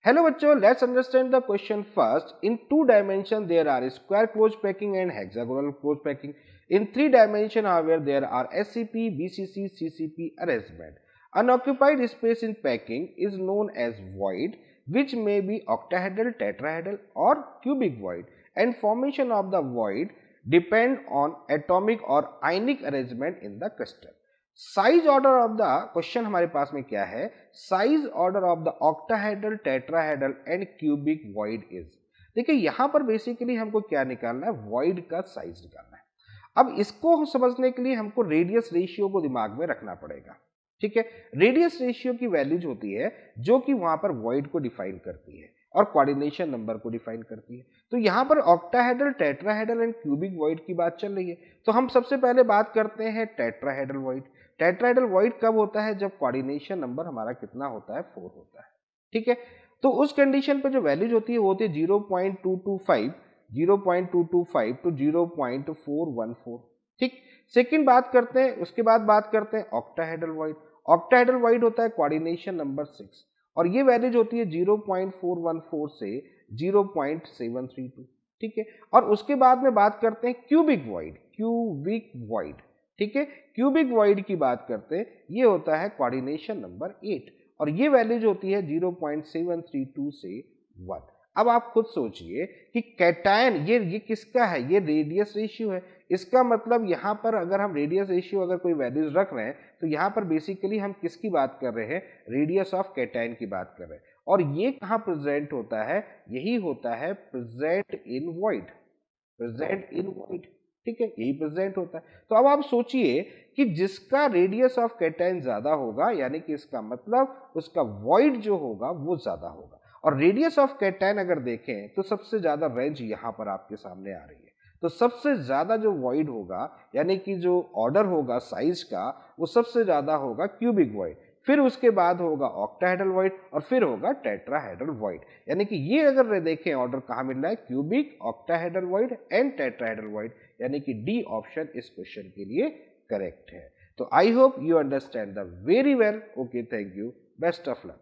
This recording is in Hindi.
हेलो बच्चों, let's understand the question first. In 2 dimension there are square closed packing and hexagonal closed packing. In 3 dimension, however, there are SCP, BCC, CCP arrangement. Unoccupied space in packing is known as void, which may be octahedral, tetrahedral or cubic void, and formation of the void depend on atomic or ionic arrangement in the crystal. Size order of the question हमारे पास में क्या है? Size order of the octahedral, tetrahedral and cubic void is. देखिए यहां पर बेसिकली हमको क्या निकालना है? वॉइड का साइज निकालना है. अब इसको समझने के लिए हमको रेडियस रेशियो को दिमाग में रखना पड़ेगा. ठीक है, रेडियस रेशियो की वैल्यूज होती है जो कि वहां पर वॉइड को डिफाइन करती है और कोऑर्डिनेशन नंबर को डिफाइन करती है. तो यहां पर octahedral, tetrahedral and cubic void की बात चल रही है. तो हम सबसे पहले बात करते हैं टेट्राहेड्रल वॉइड. टेट्राहेड्रल वॉइड कब होता है? जब कोऑर्डिनेशन नंबर हमारा कितना होता है? 4 होता है. ठीक है, तो उस कंडीशन पे जो वैल्यूज होती है वो होती है 0.225 0.225 टू 0.414. ठीक, सेकंड बात करते हैं, उसके बाद बात करते हैं ऑक्टाहेड्रल वॉइड. ऑक्टाहेड्रल वॉइड होता है कोऑर्डिनेशन नंबर 6 और ये वैल्यूज होती है 0.414 से 0.732. ठीक है, और उसके बाद में बात करते हैं क्यूबिक वॉइड. क्यूबिक वॉइड, ठीक है, क्यूबिक वॉइड की बात करते हैं, ये होता है कोऑर्डिनेशन नंबर 8 और ये वैल्यूज होती है 0.732 से 1. अब आप खुद सोचिए कि कैटायन ये किसका है? ये रेडियस रेशियो है. इसका मतलब यहाँ पर अगर हम रेडियस रेशियो अगर कोई वैल्यूज रख रहे हैं तो यहाँ पर बेसिकली हम किसकी बात कर रहे हैं? रेडियस ऑफ कैटायन की बात कर रहे हैं. और ये कहाँ प्रेजेंट होता है? यही होता है present in void. Present in void, ठीक है, यही प्रेजेंट होता है. तो अब आप सोचिए कि जिसका रेडियस ऑफ कैटायन ज्यादा होगा यानी कि इसका मतलब उसका वॉइड जो होगा वो ज्यादा होगा. और रेडियस ऑफ कैटायन अगर देखें तो सबसे ज्यादा रेंज यहां पर आपके सामने आ रही है. तो सबसे ज्यादा जो वॉइड होगा यानी कि जो ऑर्डर होगा साइज का वो सबसे ज्यादा होगा क्यूबिक वॉइड, फिर उसके बाद होगा ऑक्टाहेड्रल वॉइड और फिर होगा टेट्राहेड्रल वॉइड. यानी कि ये अगर देखें ऑर्डर कहां मिल रहा है? Cubic, octahedral void and tetrahedral void, यानी कि डी ऑप्शन इस क्वेश्चन के लिए करेक्ट है. तो I hope you understand the very well. Okay, thank you, best of luck.